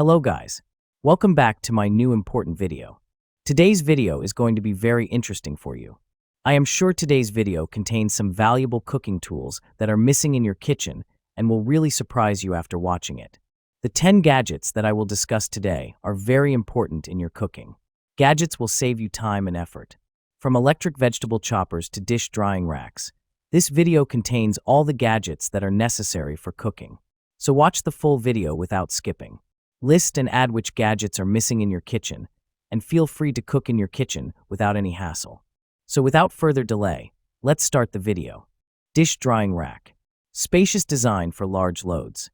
Hello guys, welcome back to my new important video. Today's video is going to be very interesting for you. I am sure today's video contains some valuable cooking tools that are missing in your kitchen and will really surprise you after watching it. The 10 gadgets that I will discuss today are very important in your cooking. Gadgets will save you time and effort. From electric vegetable choppers to dish drying racks, this video contains all the gadgets that are necessary for cooking. So watch the full video without skipping. List and add which gadgets are missing in your kitchen, and feel free to cook in your kitchen without any hassle. So without further delay, let's start the video. Dish drying rack. Spacious design for large loads.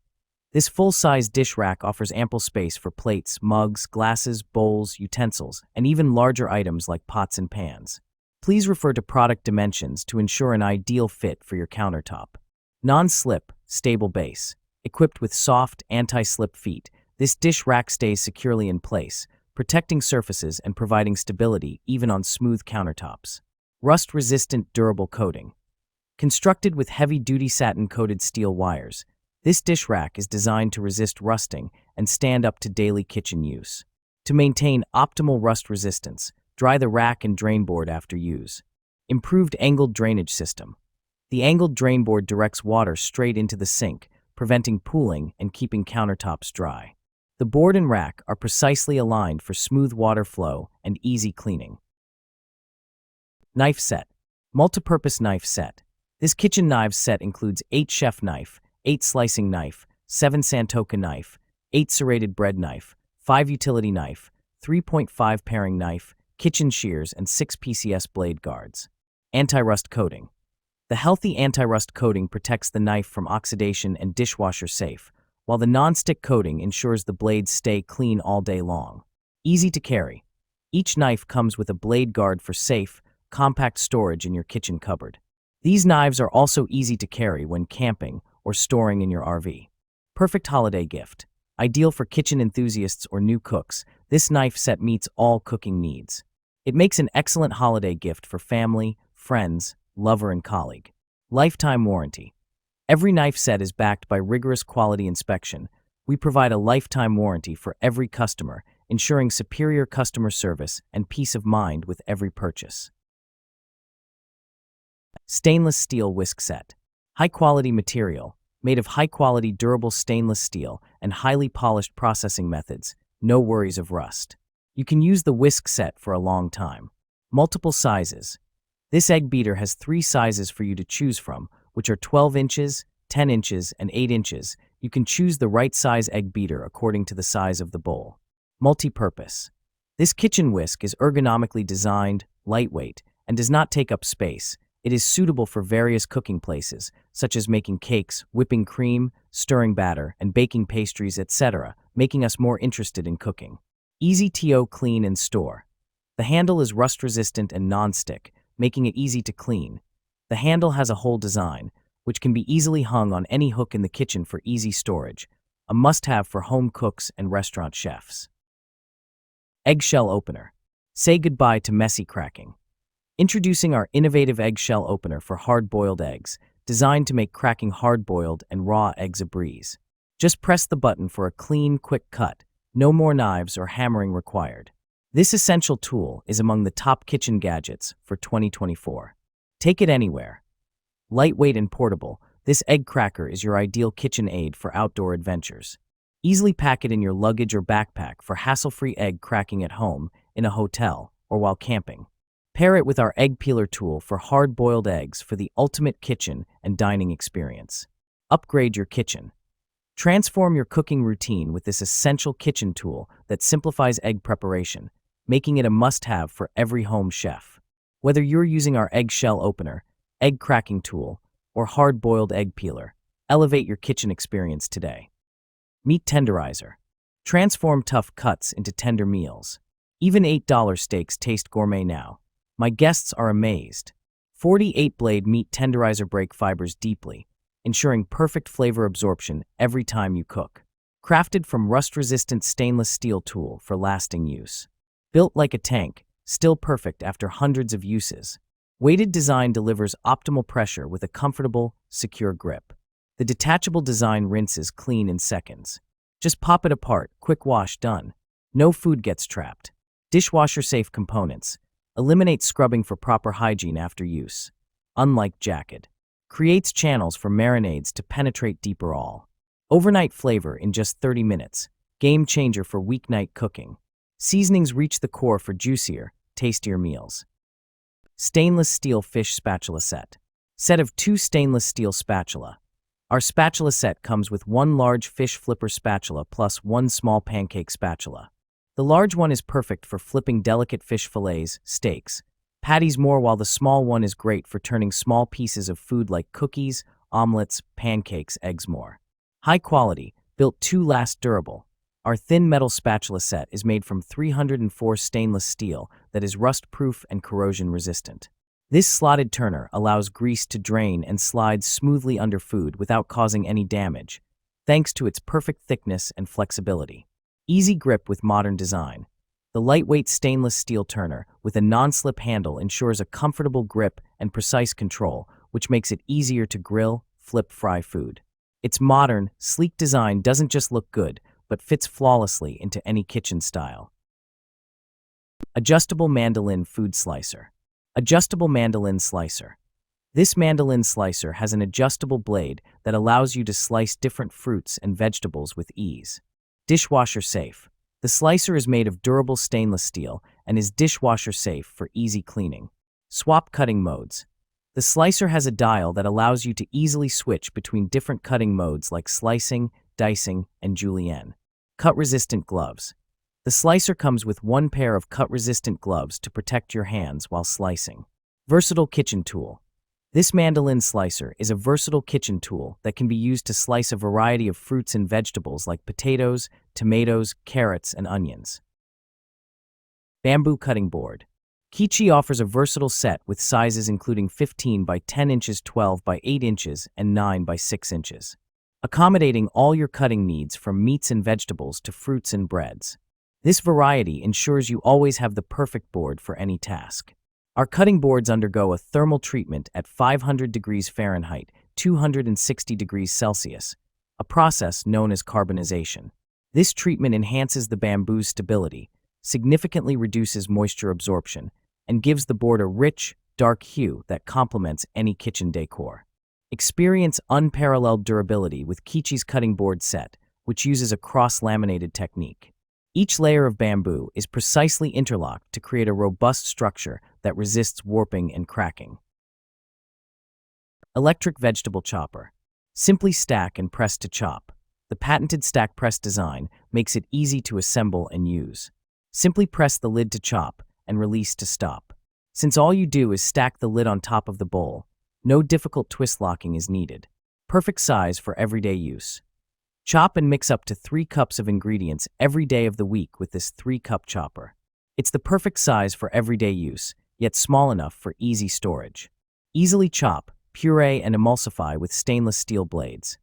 This full-size dish rack offers ample space for plates, mugs, glasses, bowls, utensils, and even larger items like pots and pans. Please refer to product dimensions to ensure an ideal fit for your countertop. Non-slip, stable base. Equipped with soft, anti-slip feet, this dish rack stays securely in place, protecting surfaces and providing stability even on smooth countertops. Rust-resistant durable coating. Constructed with heavy-duty satin-coated steel wires, this dish rack is designed to resist rusting and stand up to daily kitchen use. To maintain optimal rust resistance, dry the rack and drain board after use. Improved angled drainage system. The angled drain board directs water straight into the sink, preventing pooling and keeping countertops dry. The board and rack are precisely aligned for smooth water flow and easy cleaning. Knife set. Multipurpose knife set. This kitchen knives set includes 8 chef knife, 8 slicing knife, 7 Santoka knife, 8 serrated bread knife, 5 utility knife, 3.5 paring knife, kitchen shears, and 6 PCS blade guards. Anti-rust coating. The healthy anti-rust coating protects the knife from oxidation and dishwasher safe, while the non-stick coating ensures the blades stay clean all day long. Easy to carry. Each knife comes with a blade guard for safe, compact storage in your kitchen cupboard. These knives are also easy to carry when camping or storing in your RV. Perfect holiday gift. Ideal for kitchen enthusiasts or new cooks, this knife set meets all cooking needs. It makes an excellent holiday gift for family, friends, lover, and colleague. Lifetime warranty. Every knife set is backed by rigorous quality inspection. We provide a lifetime warranty for every customer, ensuring superior customer service and peace of mind with every purchase. Stainless steel whisk set. High-quality material, made of high-quality durable stainless steel and highly polished processing methods. No worries of rust. You can use the whisk set for a long time. Multiple sizes. This egg beater has 3 sizes for you to choose from, which are 12 inches, 10 inches, and 8 inches. You can choose the right size egg beater according to the size of the bowl. Multi-purpose. This kitchen whisk is ergonomically designed, lightweight, and does not take up space. It is suitable for various cooking places, such as making cakes, whipping cream, stirring batter, and baking pastries, etc., making us more interested in cooking. Easy to clean and store. The handle is rust-resistant and non-stick, making it easy to clean. The handle has a hole design, which can be easily hung on any hook in the kitchen for easy storage, a must-have for home cooks and restaurant chefs. Eggshell Opener. Say goodbye to messy cracking. Introducing our innovative eggshell opener for hard-boiled eggs, designed to make cracking hard-boiled and raw eggs a breeze. Just press the button for a clean, quick cut. No more knives or hammering required. This essential tool is among the top kitchen gadgets for 2024. Take it anywhere. Lightweight and portable, this egg cracker is your ideal kitchen aid for outdoor adventures. Easily pack it in your luggage or backpack for hassle-free egg cracking at home, in a hotel, or while camping. Pair it with our egg peeler tool for hard-boiled eggs for the ultimate kitchen and dining experience. Upgrade your kitchen. Transform your cooking routine with this essential kitchen tool that simplifies egg preparation, making it a must-have for every home chef. Whether you're using our eggshell opener, egg cracking tool, or hard-boiled egg peeler, elevate your kitchen experience today. Meat Tenderizer. Transform tough cuts into tender meals. Even $8 steaks taste gourmet now. My guests are amazed. 48-blade meat tenderizer break fibers deeply, ensuring perfect flavor absorption every time you cook. Crafted from rust-resistant stainless steel tool for lasting use. Built like a tank, still perfect after hundreds of uses. Weighted design delivers optimal pressure with a comfortable, secure grip. The detachable design rinses clean in seconds. Just pop it apart, quick wash, done. No food gets trapped. Dishwasher-safe components. Eliminate scrubbing for proper hygiene after use. Unlike Jacket. Creates channels for marinades to penetrate deeper all. Overnight flavor in just 30 minutes. Game changer for weeknight cooking. Seasonings reach the core for juicier, tastier meals. Stainless steel fish spatula set. Set of 2 stainless steel spatula. Our spatula set comes with 1 large fish flipper spatula plus 1 small pancake spatula. The large one is perfect for flipping delicate fish fillets, steaks, patties more, while the small one is great for turning small pieces of food like cookies, omelets, pancakes, eggs more. High quality, built to last, durable. Our thin metal spatula set is made from 304 stainless steel that is rust-proof and corrosion-resistant. This slotted turner allows grease to drain and slide smoothly under food without causing any damage, thanks to its perfect thickness and flexibility. Easy grip with modern design. The lightweight stainless steel turner with a non-slip handle ensures a comfortable grip and precise control, which makes it easier to grill, flip, fry food. Its modern, sleek design doesn't just look good, but fits flawlessly into any kitchen style. Adjustable mandolin food slicer. Adjustable mandolin slicer. This mandolin slicer has an adjustable blade that allows you to slice different fruits and vegetables with ease. Dishwasher safe. The slicer is made of durable stainless steel and is dishwasher safe for easy cleaning. Swap cutting modes. The slicer has a dial that allows you to easily switch between different cutting modes like slicing, dicing, and julienne. Cut-resistant gloves. The slicer comes with 1 pair of cut-resistant gloves to protect your hands while slicing. Versatile kitchen tool. This mandolin slicer is a versatile kitchen tool that can be used to slice a variety of fruits and vegetables like potatoes, tomatoes, carrots, and onions. Bamboo cutting board. Kichi offers a versatile set with sizes including 15 by 10 inches, 12 by 8 inches, and 9 by 6 inches, accommodating all your cutting needs from meats and vegetables to fruits and breads. This variety ensures you always have the perfect board for any task. Our cutting boards undergo a thermal treatment at 500 degrees Fahrenheit, 260 degrees Celsius, a process known as carbonization. This treatment enhances the bamboo's stability, significantly reduces moisture absorption, and gives the board a rich, dark hue that complements any kitchen decor. Experience unparalleled durability with Kichi's cutting board set, which uses a cross-laminated technique. Each layer of bamboo is precisely interlocked to create a robust structure that resists warping and cracking. Electric vegetable chopper. Simply stack and press to chop. The patented stack press design makes it easy to assemble and use. Simply press the lid to chop and release to stop. Since all you do is stack the lid on top of the bowl, no difficult twist locking is needed. Perfect size for everyday use. Chop and mix up to 3 cups of ingredients every day of the week with this 3-cup chopper. It's the perfect size for everyday use, yet small enough for easy storage. Easily chop, puree, and emulsify with stainless steel blades.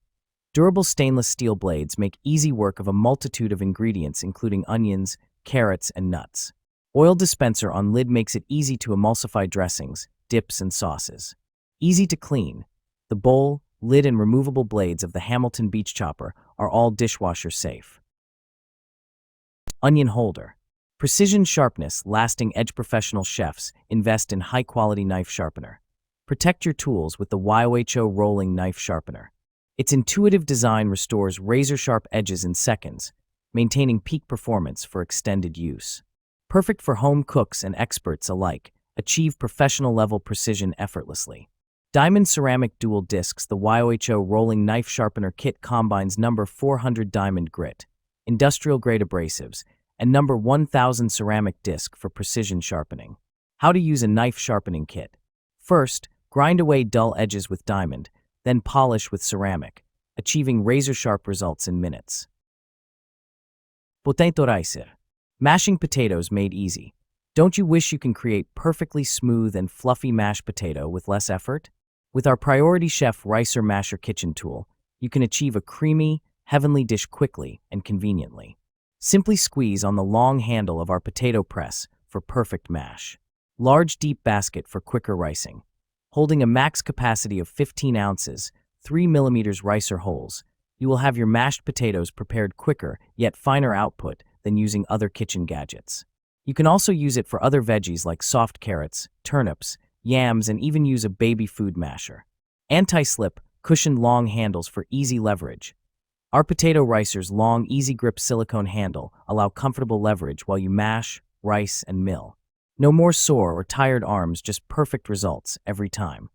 Durable stainless steel blades make easy work of a multitude of ingredients including onions, carrots, and nuts. Oil dispenser on lid makes it easy to emulsify dressings, dips, and sauces. Easy to clean. The bowl, lid, and removable blades of the Hamilton Beach Chopper are all dishwasher safe. Onion holder. Precision sharpness, lasting edge. Professional chefs invest in high-quality knife sharpener. Protect your tools with the YOHO rolling knife sharpener. Its intuitive design restores razor-sharp edges in seconds, maintaining peak performance for extended use. Perfect for home cooks and experts alike, achieve professional-level precision effortlessly. Diamond ceramic dual discs. The YOHO rolling knife sharpener kit combines number 400 diamond grit, industrial-grade abrasives, and number 1000 ceramic disc for precision sharpening. How to use a knife sharpening kit. First, grind away dull edges with diamond, then polish with ceramic, achieving razor-sharp results in minutes. Tenderizer. Mashing potatoes made easy. Don't you wish you can create perfectly smooth and fluffy mashed potato with less effort? With our Priority Chef Ricer Masher kitchen tool, you can achieve a creamy, heavenly dish quickly and conveniently. Simply squeeze on the long handle of our potato press for perfect mash. Large deep basket for quicker ricing. Holding a max capacity of 15 ounces, 3 mm ricer holes, You will have your mashed potatoes prepared quicker, yet finer output than using other kitchen gadgets. You can also use it for other veggies like soft carrots, turnips, yams, and even use a baby food masher. Anti-slip, cushioned long handles for easy leverage. Our potato ricer's long, easy-grip silicone handle allow comfortable leverage while you mash, rice, and mill. No more sore or tired arms, just perfect results every time.